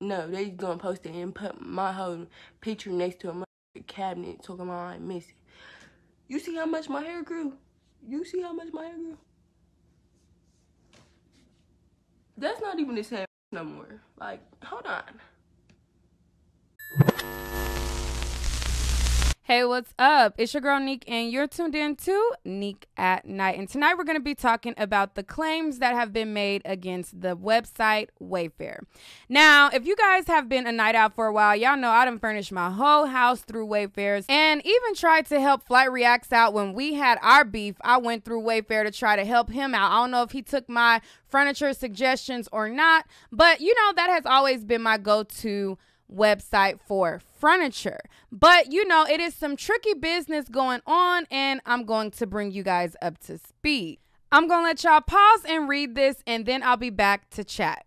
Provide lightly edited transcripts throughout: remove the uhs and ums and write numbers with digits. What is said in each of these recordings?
No, they just gonna post it and put my whole picture next to a motherfucking cabinet talking about I'm missing. You see how much my hair grew? You see how much my hair grew? That's not even the same no more. Like, hold on. Hey, what's up? It's your girl Neek, and you're tuned in to Neek at Night. And tonight we're going to be talking about the claims that have been made against the website Wayfair. Now, if you guys have been a night out for a while, y'all know I done furnished my whole house through Wayfair's and even tried to help Flight Reacts out when we had our beef. I went through Wayfair to try to help him out. I don't know if he took my furniture suggestions or not, but you know, that has always been my go-to website for furniture. But you know, it is some tricky business going on, and I'm going to bring you guys up to speed. I'm gonna let y'all pause and read this, and then I'll be back to chat.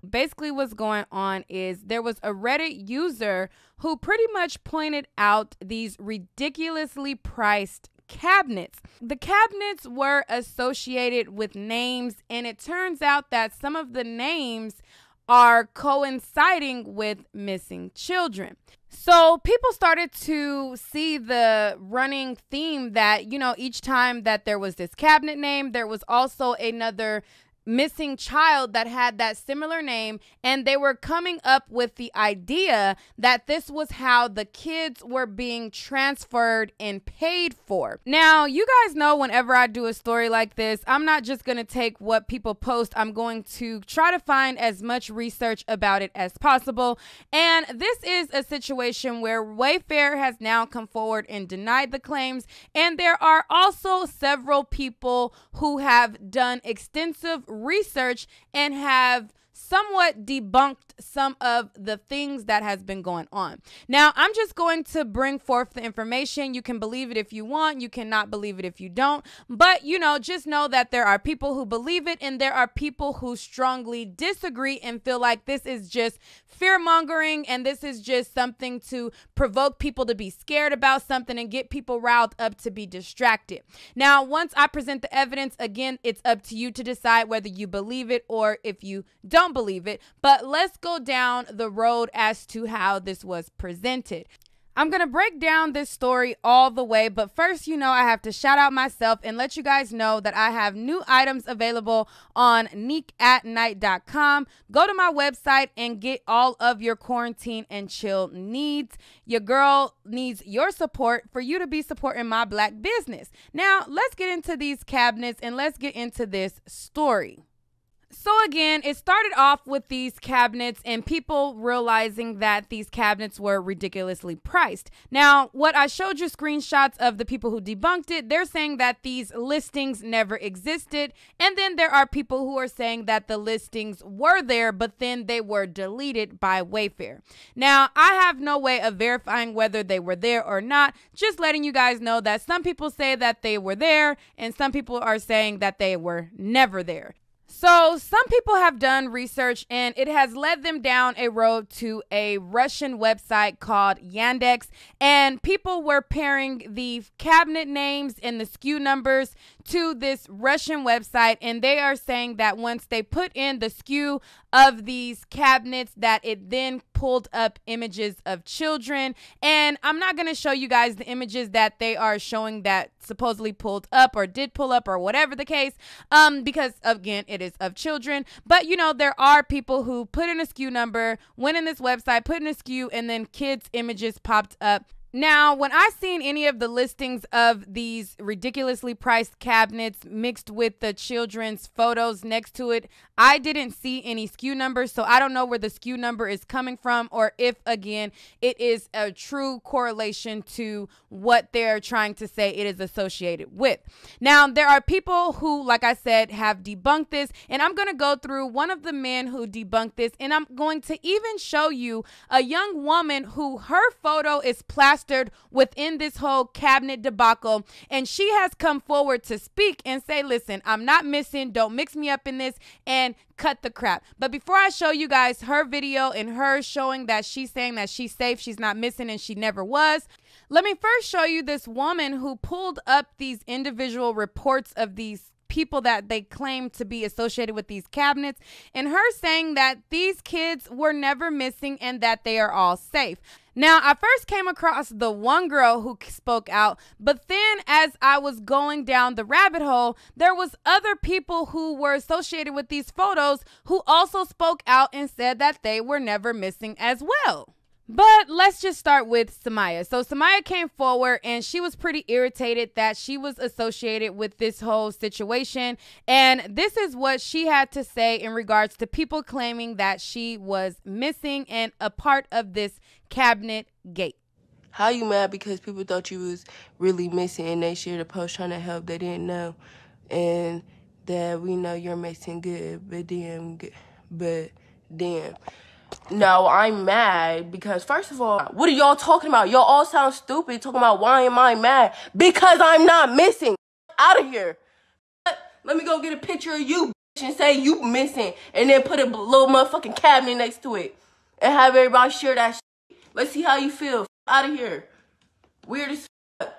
Basically, what's going on is there was a Reddit user who pretty much pointed out these ridiculously priced cabinets. The cabinets were associated with names, and it turns out that some of the names are coinciding with missing children. So people started to see the running theme that, you know, each time that there was this cabinet name, there was also another missing child that had that similar name, and they were coming up with the idea that this was how the kids were being transferred and paid for. Now, you guys know whenever I do a story like this, I'm not just going to take what people post. I'm going to try to find as much research about it as possible. And this is a situation where Wayfair has now come forward and denied the claims, and there are also several people who have done extensive research and have somewhat debunked some of the things that has been going on. Now, I'm just going to bring forth the information. You can believe it if you want. You cannot believe it if you don't. But, you know, just know that there are people who believe it, and there are people who strongly disagree and feel like this is just fear mongering, and this is just something to provoke people to be scared about something and get people riled up to be distracted. Now, once I present the evidence, again, it's up to you to decide whether you believe it or if you don't believe it. But let's go down the road as to how this was presented. I'm going to break down this story all the way, but first, you know, I have to shout out myself and let you guys know that I have new items available on neekatnight.com. Go to my website and get all of your quarantine and chill needs. Your girl needs your support for you to be supporting my black business. Now, let's get into these cabinets and let's get into this story. So again, it started off with these cabinets and people realizing that these cabinets were ridiculously priced. Now, what I showed you screenshots of the people who debunked it, they're saying that these listings never existed. And then there are people who are saying that the listings were there, but then they were deleted by Wayfair. Now, I have no way of verifying whether they were there or not, just letting you guys know that some people say that they were there and some people are saying that they were never there. So some people have done research and it has led them down a road to a Russian website called Yandex, and people were pairing the cabinet names and the SKU numbers to this Russian website, and they are saying that once they put in the SKU of these cabinets that it then pulled up images of children. And I'm not going to show you guys the images that they are showing that supposedly pulled up or did pull up or whatever the case, because again, it is of children. But you know, there are people who put in a SKU number, went in this website, put in a SKU, and then kids images popped up. Now, when I seen any of the listings of these ridiculously priced cabinets mixed with the children's photos next to it, I didn't see any SKU numbers, so I don't know where the SKU number is coming from or if, again, it is a true correlation to what they're trying to say it is associated with. Now, there are people who, like I said, have debunked this, and I'm going to go through one of the men who debunked this, and I'm going to even show you a young woman who her photo is plastered within this whole cabinet debacle, and she has come forward to speak and say, listen, I'm not missing, don't mix me up in this, and cut the crap. But before I show you guys her video and her showing that she's saying that she's safe, she's not missing, and she never was, let me first show you this woman who pulled up these individual reports of these people that they claim to be associated with these cabinets, and her saying that these kids were never missing and that they are all safe. Now, I first came across the one girl who spoke out, but then as I was going down the rabbit hole, there was other people who were associated with these photos who also spoke out and said that they were never missing as well. But let's just start with Samaya. So Samaya came forward and she was pretty irritated that she was associated with this whole situation. And this is what she had to say in regards to people claiming that she was missing and a part of this cabinet gate. How you mad because people thought you was really missing and they shared a post trying to help? They didn't know. And that we know you're missing good, but damn. No, I'm mad because, first of all, what are y'all talking about? Y'all all sound stupid talking about why am I mad? Because I'm not missing. Out of here. Let me go get a picture of you, bitch, and say you missing. And then put a little motherfucking cabinet next to it. And have everybody share that shit. Let's see how you feel. Out of here. Weird as fuck.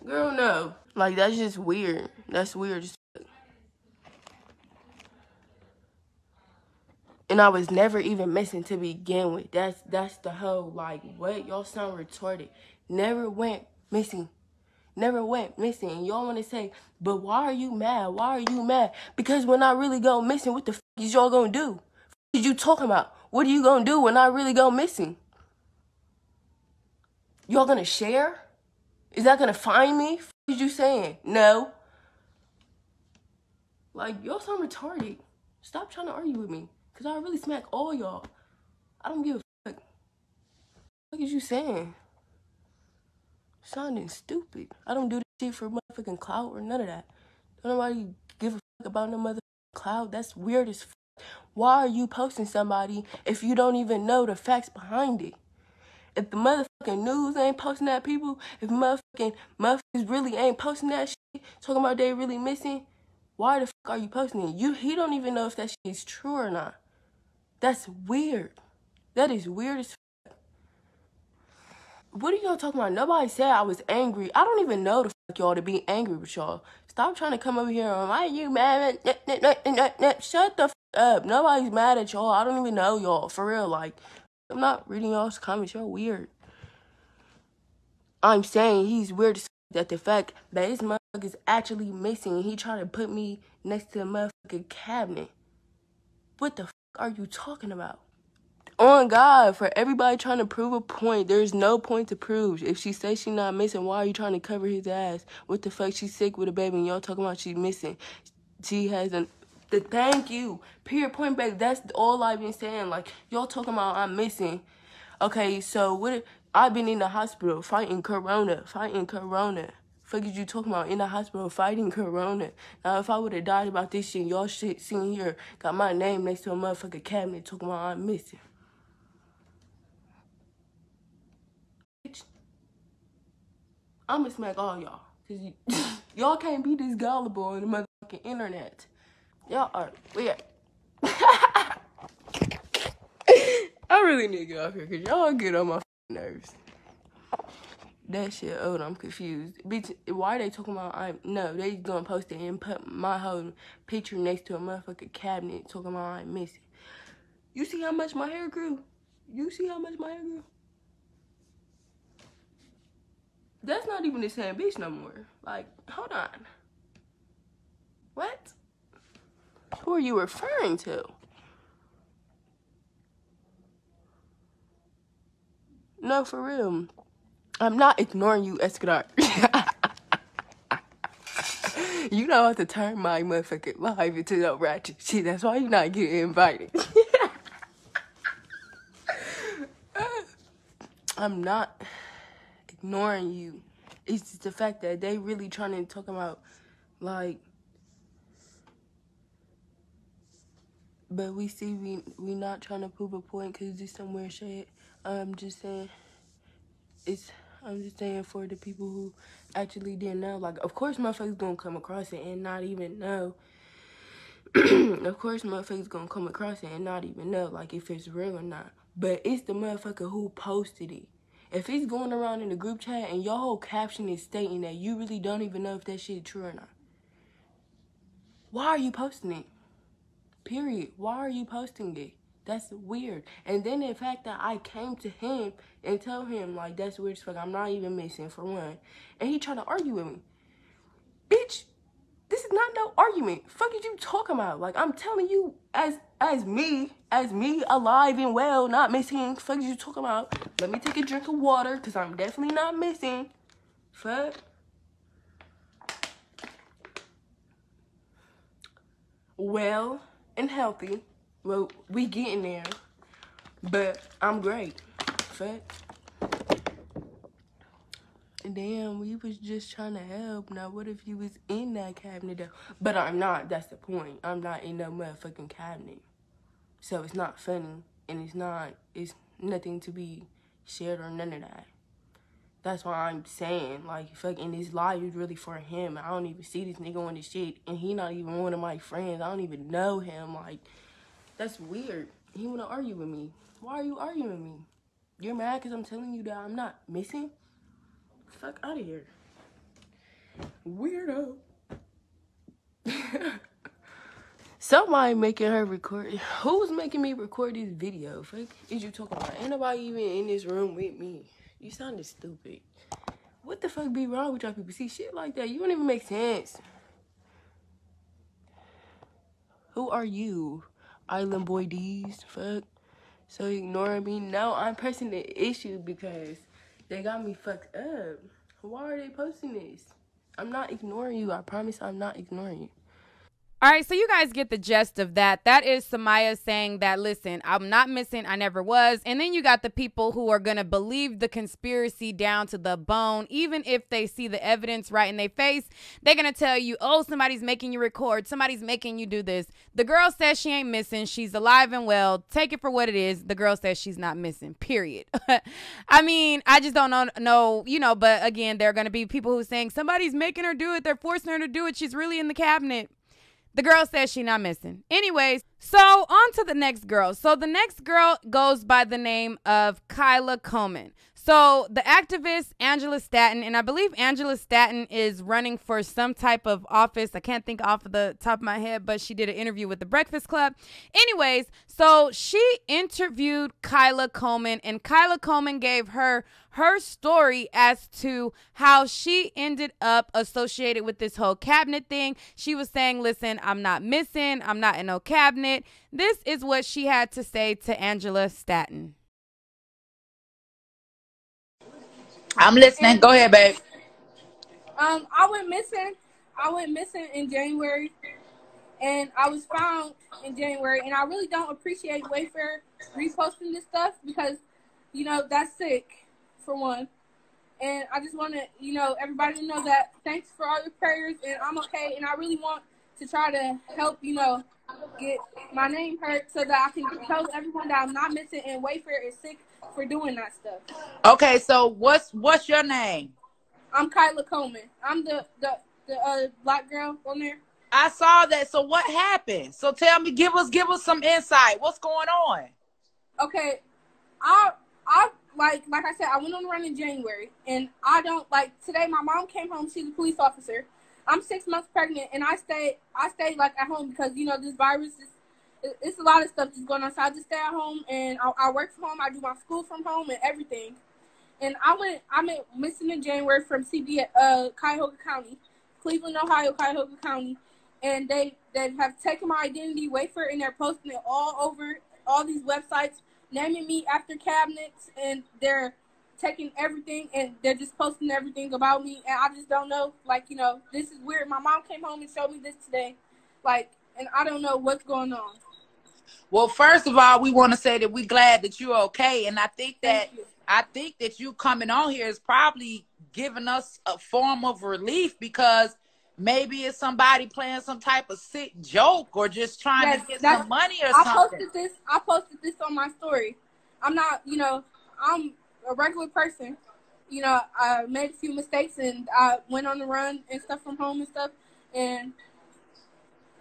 Girl, no. Like, that's just weird. That's weird as fuck. And I was never even missing to begin with. That's the whole, like, what? Y'all sound retarded. Never went missing. Never went missing. And y'all want to say, but why are you mad? Why are you mad? Because when I really go missing, what the fuck is y'all gonna do? What is you talking about? What are you gonna do when I really go missing? Y'all gonna share? Is that gonna find me? What is you saying? No. Like, y'all sound retarded. Stop trying to argue with me. Because I really smack all y'all. I don't give a fuck. What is you saying? Sounding stupid. I don't do this shit for motherfucking clout or none of that. Don't nobody give a fuck about no motherfucking clout. That's weird as fuck. Why are you posting somebody if you don't even know the facts behind it? If the motherfucking news ain't posting that, people, if motherfuckers really ain't posting that shit, talking about they really missing, why the fuck are you posting it? He don't even know if that shit is true or not. That's weird. That is weird as fuck. What are y'all talking about? Nobody said I was angry. I don't even know the fuck y'all to be angry with y'all. Stop trying to come over here and why are you mad? Shut the fuck up. Nobody's mad at y'all. I don't even know y'all. For real, like, I'm not reading y'all's comments. Y'all weird. I'm saying he's weird as fuck that the fact that his motherfucker is actually missing and he trying to put me next to a motherfucking cabinet. What the fuck are you talking about? On God, for everybody trying to prove a point, there's no point to prove. If she says she's not missing, why are you trying to cover his ass? What the fuck? She's sick with a baby and y'all talking about she's missing. She has thank you. Period, point back. That's all I've been saying. Like, y'all talking about I'm missing. Okay, so I've been in the hospital fighting corona. Fuck is you talking about? In the hospital fighting corona. Now, if I would have died about this shit, y'all shit sitting here got my name next to a motherfucking cabinet talking about I'm missing. Bitch, I'ma smack all y'all. Cause y'all can't be this gullible on the motherfucking internet. Y'all are weird. I really need to get off here because y'all get on my nerves. That shit old, I'm confused. Bitch, why they talking about no, they gonna post it and put my whole picture next to a motherfucking cabinet talking about I'm missing. You see how much my hair grew? You see how much my hair grew? That's not even the same bitch no more. Like, hold on. What? Who are you referring to? No, for real. I'm not ignoring you, Escadar. You don't have to turn my motherfucking life into no ratchet shit. That's why you're not getting invited. I'm not ignoring you. It's just the fact that they really trying to talk about, like, but we see we not trying to prove a point because it's some weird shit. I'm just saying, I'm just saying for the people who actually didn't know. Like, of course motherfuckers gonna come across it and not even know. Of course motherfuckers gonna come across it and not even know, like, if it's real or not. But it's the motherfucker who posted it. If it's going around in the group chat and your whole caption is stating that you really don't even know if that shit is true or not, why are you posting it? Period. Why are you posting it? That's weird. And then the fact that I came to him and tell him, like, that's weird as fuck. I'm not even missing, for one. And he trying to argue with me. Bitch, this is not no argument. Fuck is you talking about? Like, I'm telling you, as me, alive and well, not missing. Fuck is you talking about? Let me take a drink of water, because I'm definitely not missing. Fuck. Well and healthy. Well, we getting there. But I'm great. Fuck. Damn, we was just trying to help. Now, what if you was in that cabinet though? But I'm not. That's the point. I'm not in no motherfucking cabinet. So it's not funny. And it's nothing to be shared or none of that. That's why I'm saying, like, fucking this live is really for him. I don't even see this nigga on this shit. And he not even one of my friends. I don't even know him. Like, that's weird. He wanna argue with me. Why are you arguing with me? You're mad because I'm telling you that I'm not missing? Fuck out of here. Weirdo. Somebody making her record. Who's making me record this video? Fuck is you talking about? Ain't nobody even in this room with me. You sounded stupid. What the fuck be wrong with y'all people? See, shit like that, you don't even make sense. Who are you? Island Boy D's? Fuck. So ignoring me? No, I'm pressing the issue because they got me fucked up. Why are they posting this? I'm not ignoring you. I promise I'm not ignoring you. All right, so you guys get the gist of that. That is Samaya saying that, listen, I'm not missing, I never was. And then you got the people who are going to believe the conspiracy down to the bone. Even if they see the evidence right in their face, they're going to tell you, oh, somebody's making you record. Somebody's making you do this. The girl says she ain't missing. She's alive and well. Take it for what it is. The girl says she's not missing, period. I mean, I just don't know, but again, there are going to be people who are saying somebody's making her do it. They're forcing her to do it. She's really in the cabinet. The girl says she's not missing. Anyways, so on to the next girl. So the next girl goes by the name of Kyla Coleman. So the activist Angela Stanton, and I believe Angela Stanton is running for some type of office. I can't think off of the top of my head, but she did an interview with the Breakfast Club. Anyways, so she interviewed Kyla Coleman, and Kyla Coleman gave her story as to how she ended up associated with this whole cabinet thing. She was saying, listen, I'm not missing. I'm not in no cabinet. This is what she had to say to Angela Stanton. I'm listening. Go ahead, babe. I went missing. I went missing in January, and I was found in January. And I really don't appreciate Wayfair reposting this stuff because, that's sick, for one. And I just want to, everybody to know that thanks for all your prayers, and I'm okay. And I really want to try to help, get my name heard so that I can tell everyone that I'm not missing, and Wayfair is sick for doing that stuff. Okay, so what's your name? I'm Kyla Coleman. I'm the black girl on there. I saw that. So what happened? So tell me, give us some insight. What's going on? Okay, I like I said, I went on the run in January, and I don't today. My mom came home. She's a police officer. I'm 6 months pregnant, and I stayed like at home because this virus it's a lot of stuff just going on. So I just stay at home, and I work from home. I do my school from home and everything. And I went missing in January from Cuyahoga County, Cleveland, Ohio, Cuyahoga County, and they have taken my identity, Wayfair, and they're posting it all over all these websites, naming me after cabinets, and they're taking everything and they're just posting everything about me, and I just don't know. Like, you know, this is weird. My mom came home and showed me this today, like, and I don't know what's going on. Well, first of all, we want to say that we're glad that you're okay, and I think Thank that you coming on here is probably giving us a form of relief, because maybe it's somebody playing some type of sick joke or just trying to get some money or something. I posted this on my story. I'm not, you know, I'm a regular person. You know, I made a few mistakes and I went on the run and stuff from home and stuff. And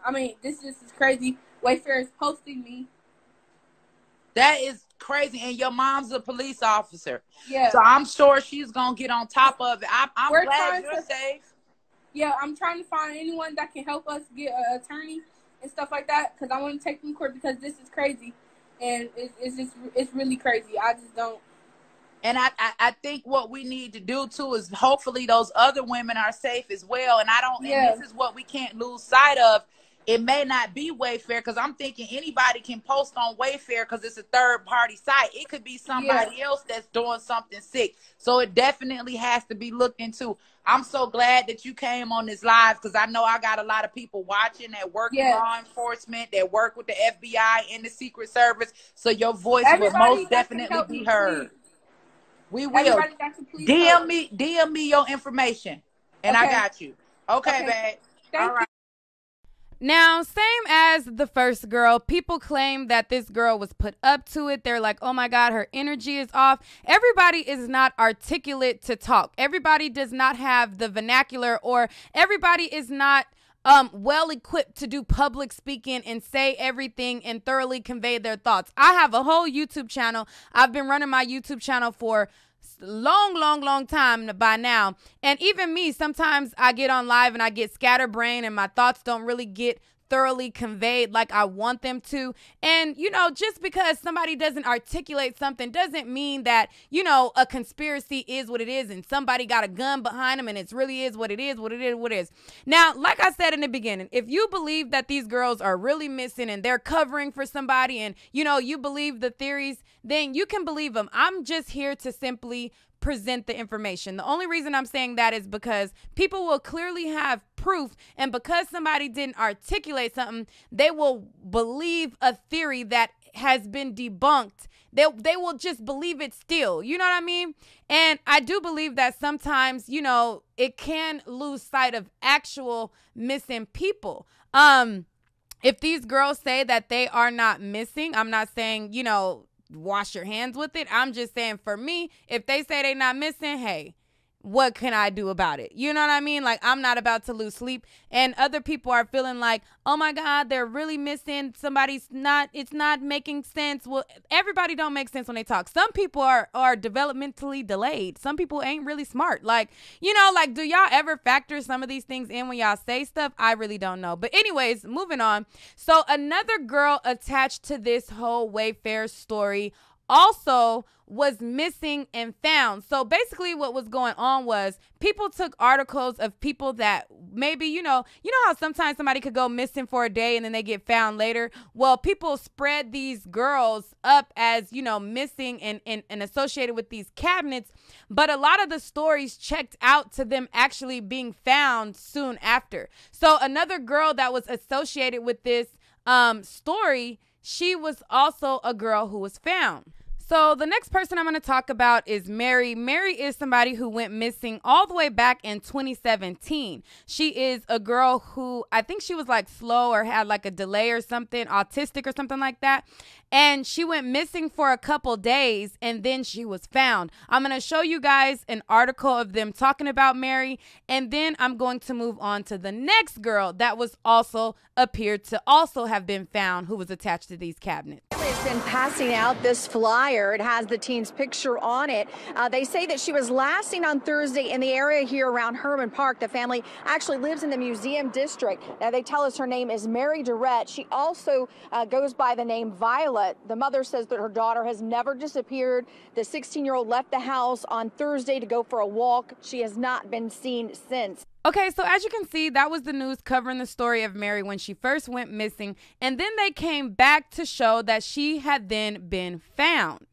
I mean, this just is crazy. Wayfair is posting me. That is crazy. And your mom's a police officer. Yeah. So I'm sure she's going to get on top of it. I'm glad you're safe. Yeah, I'm trying to find anyone that can help us get an attorney and stuff like that, because I want to take them to court, because this is crazy. And it's really crazy. I just don't. And I think what we need to do too is hopefully those other women are safe as well. And and this is what we can't lose sight of. It may not be Wayfair, because I'm thinking anybody can post on Wayfair because it's a third-party site. It could be somebody else that's doing something sick. So it definitely has to be looked into. I'm so glad that you came on this live, because I know I got a lot of people watching that work in law enforcement, that work with the FBI and the Secret Service. So your voice will most definitely be heard. We will. DM me your information, and I got you. Okay, babe. All right. Now, same as the first girl, people claim that this girl was put up to it. They're like, oh my God, her energy is off. Everybody is not articulate to talk. Everybody does not have the vernacular, or everybody is not well equipped to do public speaking and say everything and thoroughly convey their thoughts. I have a whole YouTube channel. I've been running my YouTube channel for long time by now, and even me, sometimes I get on live and I get scatterbrained and my thoughts don't really get thoroughly conveyed like I want them to. And, you know, just because somebody doesn't articulate something doesn't mean that, you know, a conspiracy is what it is and somebody got a gun behind them and it really is what it is, what it is. Now, like I said in the beginning, if you believe that these girls are really missing and they're covering for somebody and, you know, you believe the theories, then you can believe them. I'm just here to simply present the information. The only reason I'm saying that is because people will clearly have proof, and because somebody didn't articulate something, they will believe a theory that has been debunked. They will just believe it still. You know what I mean? And I do believe that sometimes, you know, it can lose sight of actual missing people. If these girls say that they are not missing, I'm not saying, you know, wash your hands with it. I'm just saying, for me, if they say they're not missing, hey, what can I do about it? You know what I mean? Like, I'm not about to lose sleep, and other people are feeling like, oh my God, they're really missing. It's not making sense. Well, everybody don't make sense when they talk. Some people are developmentally delayed. Some people ain't really smart. Like, you know, like, do y'all ever factor some of these things in when y'all say stuff? I really don't know. But anyways, moving on. So another girl attached to this whole Wayfair story also was missing and found. So basically what was going on was people took articles of people that maybe, you know how sometimes somebody could go missing for a day and then they get found later. Well, people spread these girls up as, you know, missing and associated with these cabinets. But a lot of the stories checked out to them actually being found soon after. So another girl that was associated with this story, she was also a girl who was found. So the next person I'm going to talk about is Mary. Mary is somebody who went missing all the way back in 2017. She is a girl who, I think she was like slow or had like a delay or something, autistic or something like that. And she went missing for a couple days and then she was found. I'm going to show you guys an article of them talking about Mary. And then I'm going to move on to the next girl that was also appeared to also have been found, who was attached to these cabinets. Has been passing out this flyer. It has the teen's picture on it. They say that she was last seen on Thursday in the area here around Herman Park. The family actually lives in the museum district. Now, they tell us her name is Mary Durrett. She also goes by the name Violet. The mother says that her daughter has never disappeared. The 16-year-old left the house on Thursday to go for a walk. She has not been seen since. Okay, so as you can see, that was the news covering the story of Mary when she first went missing, and then they came back to show that she had then been found.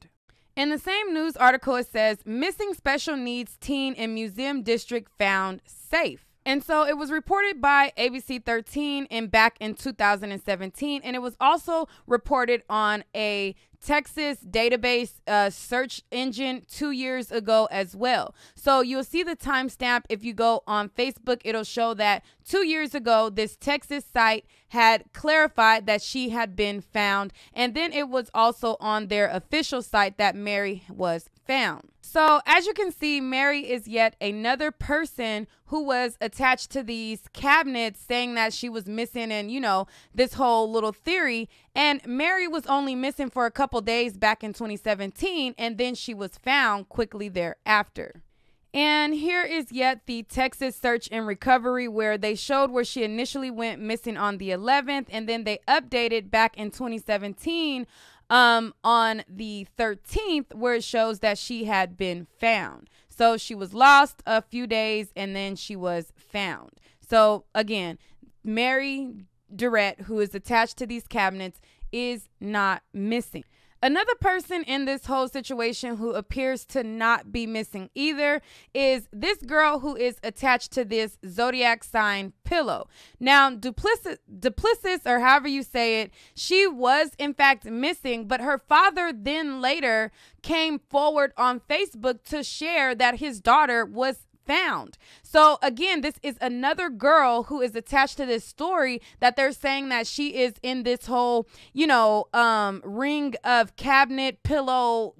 In the same news article, it says, missing special needs teen in museum district found safe. And so it was reported by ABC 13 back in 2017. And it was also reported on a Texas database search engine 2 years ago as well. So you'll see the timestamp. If you go on Facebook, it'll show that 2 years ago, this Texas site had clarified that she had been found. And then it was also on their official site that Mary was found. So as you can see, Mary is yet another person who was attached to these cabinets saying that she was missing and, you know, this whole little theory. And Mary was only missing for a couple days back in 2017, and then she was found quickly thereafter. And here is yet the Texas search and recovery where they showed where she initially went missing on the 11th, and then they updated back in 2017 on the 13th where it shows that she had been found. So she was lost a few days and then she was found. So again, Mary Durrett, who is attached to these cabinets, is not missing. Another person in this whole situation who appears to not be missing either is this girl who is attached to this zodiac sign pillow. Now, Duplessis, or however you say it, she was in fact missing, but her father then later came forward on Facebook to share that his daughter was found. So again, this is another girl who is attached to this story that they're saying that she is in this whole, ring of cabinet pillow,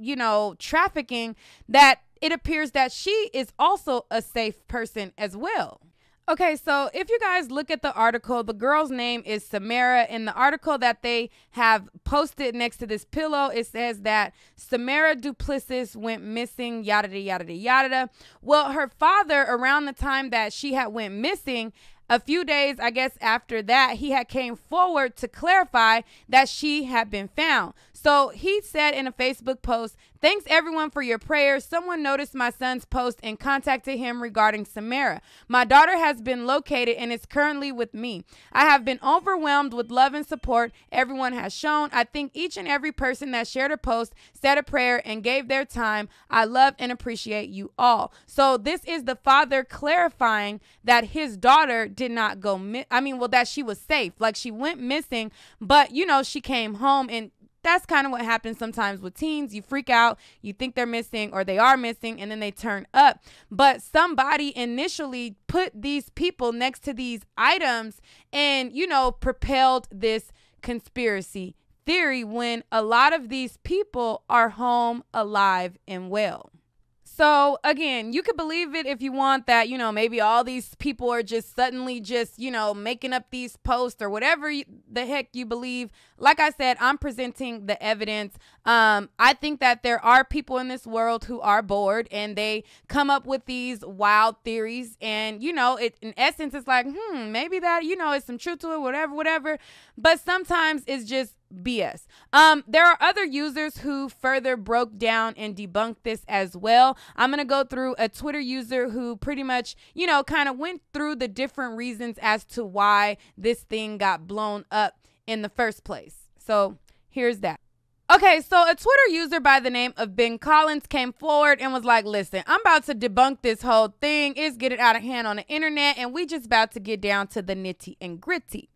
trafficking, that it appears that she is also a safe person as well. Okay, so if you guys look at the article, the girl's name is Samara. In the article that they have posted next to this pillow, it says that Samara Duplessis went missing, yada, yada, yada. Well, her father, around the time that she had went missing, a few days, I guess, after that, he had came forward to clarify that she had been found. So he said in a Facebook post, "Thanks everyone for your prayers. Someone noticed my son's post and contacted him regarding Samara. My daughter has been located and is currently with me. I have been overwhelmed with love and support everyone has shown. I think each and every person that shared a post, said a prayer, and gave their time. I love and appreciate you all." So this is the father clarifying that his daughter did not go, that she was safe. Like, she went missing, but, she came home, and that's kind of what happens sometimes with teens. You freak out, you think they're missing or they are missing, and then they turn up. But somebody initially put these people next to these items and, propelled this conspiracy theory when a lot of these people are home alive and well. So again, you could believe it if you want that, maybe all these people are just suddenly just, making up these posts or whatever the heck you believe. Like I said, I'm presenting the evidence. I think that there are people in this world who are bored and they come up with these wild theories. And, it in essence, it's like, maybe that, is some truth to it, whatever. But sometimes it's just BS. There are other users who further broke down and debunked this as well. I'm going to go through a Twitter user who pretty much, kind of went through the different reasons as to why this thing got blown up in the first place. So here's that. Okay, so a Twitter user by the name of Ben Collins came forward and was like, listen, I'm about to debunk this whole thing. It's getting out of hand on the internet, and we just about to get down to the nitty and gritty.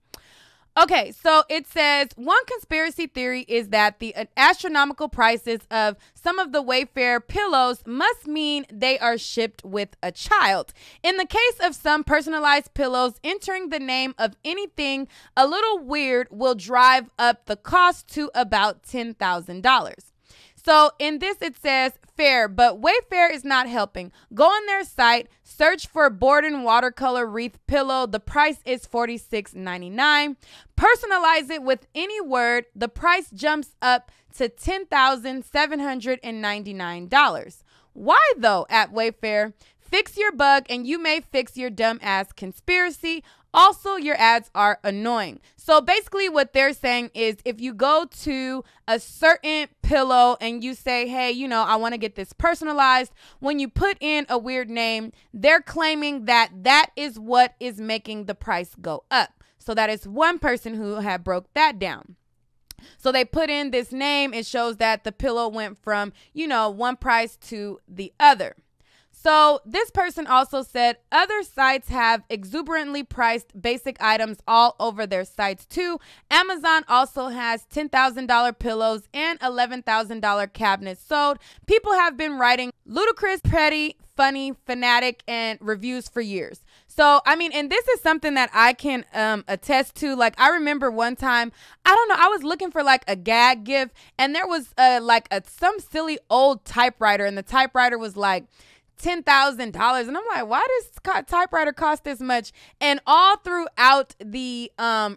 Okay, so it says one conspiracy theory is that the astronomical prices of some of the Wayfair pillows must mean they are shipped with a child. In the case of some personalized pillows, entering the name of anything a little weird will drive up the cost to about $10,000. So in this, it says fair, but Wayfair is not helping. Go on their site, search for Borden watercolor wreath pillow. The price is $46.99. Personalize it with any word. The price jumps up to $10,799. Why though at Wayfair? Fix your bug and you may fix your dumb ass conspiracy. Also, your ads are annoying. So basically what they're saying is if you go to a certain pillow and you say, hey, I want to get this personalized, when you put in a weird name, they're claiming that that is what is making the price go up. So that is one person who had broke that down. So they put in this name. It shows that the pillow went from, one price to the other. So this person also said other sites have exuberantly priced basic items all over their sites too. Amazon also has $10,000 pillows and $11,000 cabinets sold. People have been writing ludicrous, petty, funny, fanatic, and reviews for years. So, and this is something that I can attest to. Like, I remember one time, I don't know, I was looking for like a gag gift, and there was some silly old typewriter, and the typewriter was like $10,000. And I'm like, why does typewriter cost this much? And all throughout the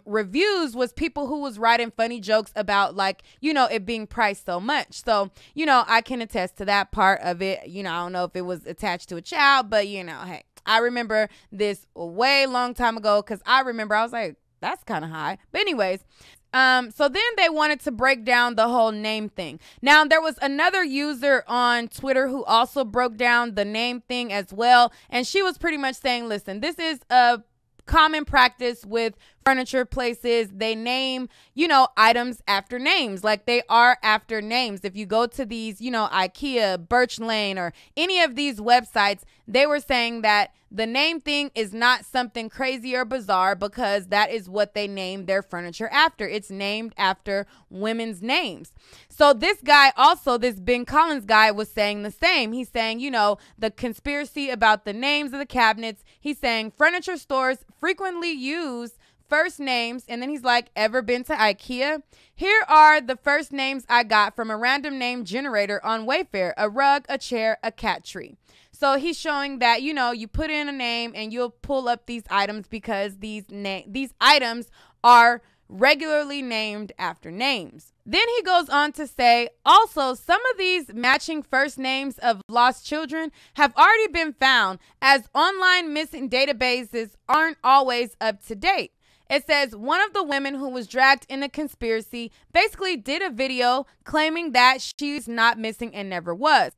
reviews was people who was writing funny jokes about it being priced so much. So, I can attest to that part of it. I don't know if it was attached to a child, but hey, I remember this a way long time ago, because I was like, that's kind of high. But anyways, so then they wanted to break down the whole name thing. Now, there was another user on Twitter who also broke down the name thing as well. And she was pretty much saying, listen, this is a common practice with furniture places. They name, items after names, like they are after names. If you go to these, IKEA, Birch Lane, or any of these websites, they were saying that the name thing is not something crazy or bizarre, because that is what they named their furniture after. It's named after women's names. So this guy also, this Ben Collins guy, was saying the same. He's saying, the conspiracy about the names of the cabinets. He's saying furniture stores frequently use first names. And then he's like, ever been to IKEA? Here are the first names I got from a random name generator on Wayfair: a rug, a chair, a cat tree. So he's showing that, you put in a name and you'll pull up these items, because these items are regularly named after names. Then he goes on to say, also, some of these matching first names of lost children have already been found, as online missing databases aren't always up to date. It says one of the women who was dragged in a conspiracy basically did a video claiming that she's not missing and never was.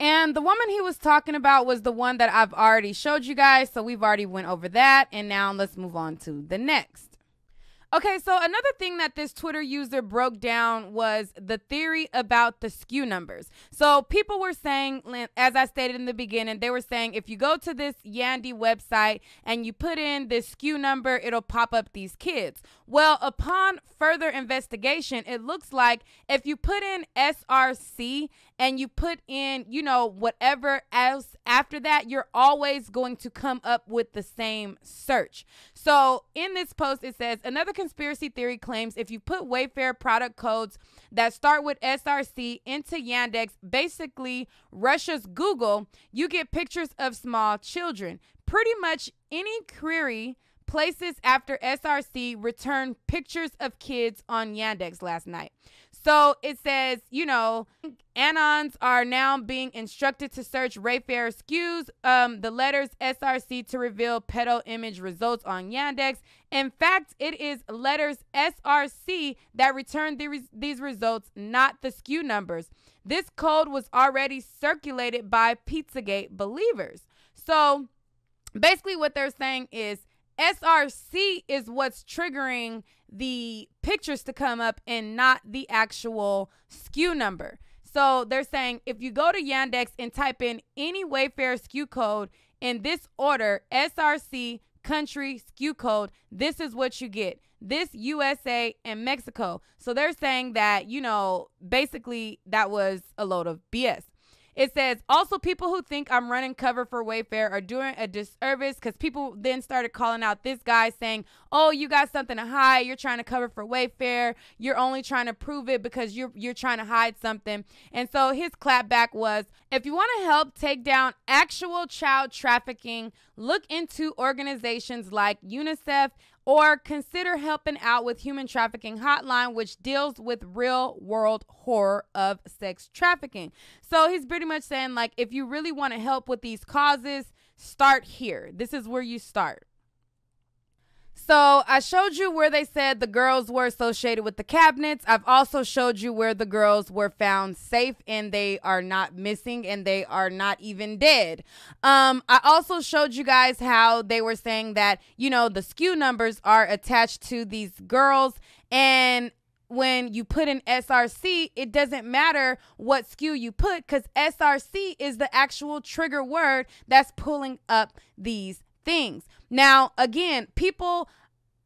And the woman he was talking about was the one that I've already showed you guys. So we've already went over that. And now let's move on to the next. Okay, so another thing that this Twitter user broke down was the theory about the SKU numbers. So people were saying, as I stated in the beginning, they were saying if you go to this Yandy website and you put in this SKU number, it'll pop up these kids. Well, upon further investigation, it looks like if you put in SRC and you put in, whatever else after that, you're always going to come up with the same search. So in this post, it says, another conspiracy theory claims if you put Wayfair product codes that start with SRC into Yandex, basically Russia's Google, you get pictures of small children. Pretty much any query places after SRC return pictures of kids on Yandex last night. So it says, Anons are now being instructed to search Wayfair SKUs, the letters SRC to reveal pedo image results on Yandex. In fact, it is letters SRC that return these results, not the SKU numbers. This code was already circulated by Pizzagate believers. So basically what they're saying is SRC is what's triggering the pictures to come up and not the actual SKU number. So they're saying if you go to Yandex and type in any Wayfair SKU code in this order, SRC, country, SKU code, this is what you get. This, USA, and Mexico. So they're saying that, basically that was a load of BS. It says, also people who think I'm running cover for Wayfair are doing a disservice, because people then started calling out this guy saying, oh, you got something to hide. You're trying to cover for Wayfair. You're only trying to prove it because you're trying to hide something. And so his clapback was, if you want to help take down actual child trafficking, look into organizations like UNICEF, or consider helping out with Human Trafficking Hotline, which deals with real world horror of sex trafficking. So he's pretty much saying, like, if you really want to help with these causes, start here. This is where you start. So I showed you where they said the girls were associated with the cabinets. I've also showed you where the girls were found safe and they are not missing and they are not even dead. I also showed you guys how they were saying that, the SKU numbers are attached to these girls. And when you put in SRC, it doesn't matter what SKU you put because SRC is the actual trigger word that's pulling up these things. Now, again, people,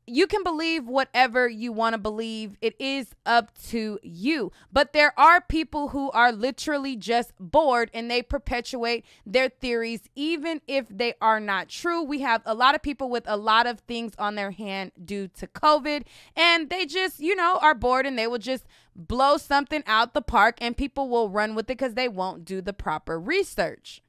you can believe whatever you want to believe. It is up to you. But there are people who are literally just bored and they perpetuate their theories even if they are not true. We have a lot of people with a lot of things on their hand due to COVID, and they just, are bored and they will just blow something out the park and people will run with it because they won't do the proper research.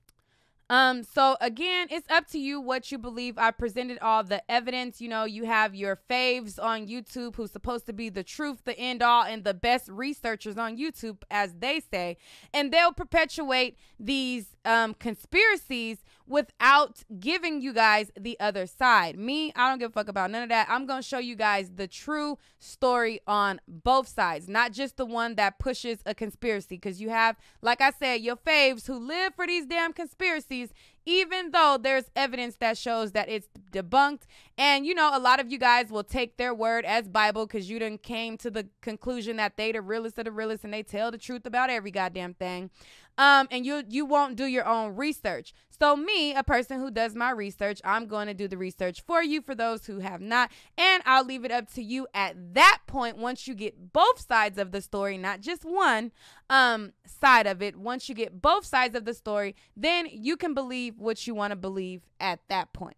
So again, it's up to you what you believe. I presented all the evidence. You have your faves on YouTube who's supposed to be the truth, the end all, and the best researchers on YouTube, as they say, and they'll perpetuate these conspiracies without giving you guys the other side. Me, I don't give a fuck about none of that. I'm going to show you guys the true story on both sides, not just the one that pushes a conspiracy, because you have, like I said, your faves who live for these damn conspiracies, even though there's evidence that shows that it's debunked. And, a lot of you guys will take their word as Bible because you done came to the conclusion that they the realest of the realest and they tell the truth about every goddamn thing. And you won't do your own research. So me, a person who does my research, I'm going to do the research for you for those who have not. And I'll leave it up to you at that point once you get both sides of the story, not just one side of it. Once you get both sides of the story, then you can believe what you want to believe at that point.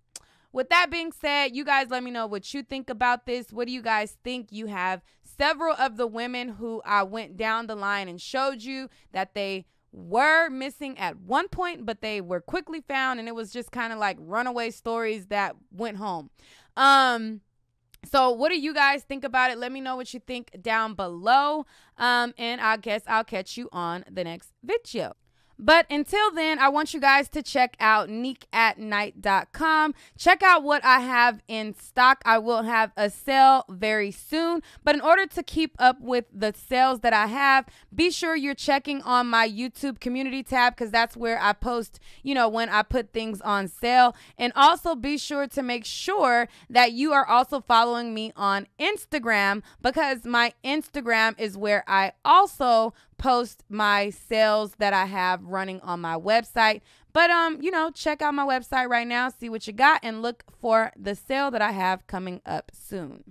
With that being said, you guys let me know what you think about this. What do you guys think? You have several of the women who I went down the line and showed you that they were missing at one point, but they were quickly found, and it was just kind of like runaway stories that went home. So what do you guys think about it? Let me know what you think down below. And I guess I'll catch you on the next video. But until then, I want you guys to check out neekatnight.com. Check out what I have in stock. I will have a sale very soon. But in order to keep up with the sales that I have, be sure you're checking on my YouTube community tab because that's where I post, when I put things on sale. And also be sure to make sure that you are also following me on Instagram because my Instagram is where I also post my sales that I have running on my website. But check out my website right now, see what you got, and look for the sale that I have coming up soon.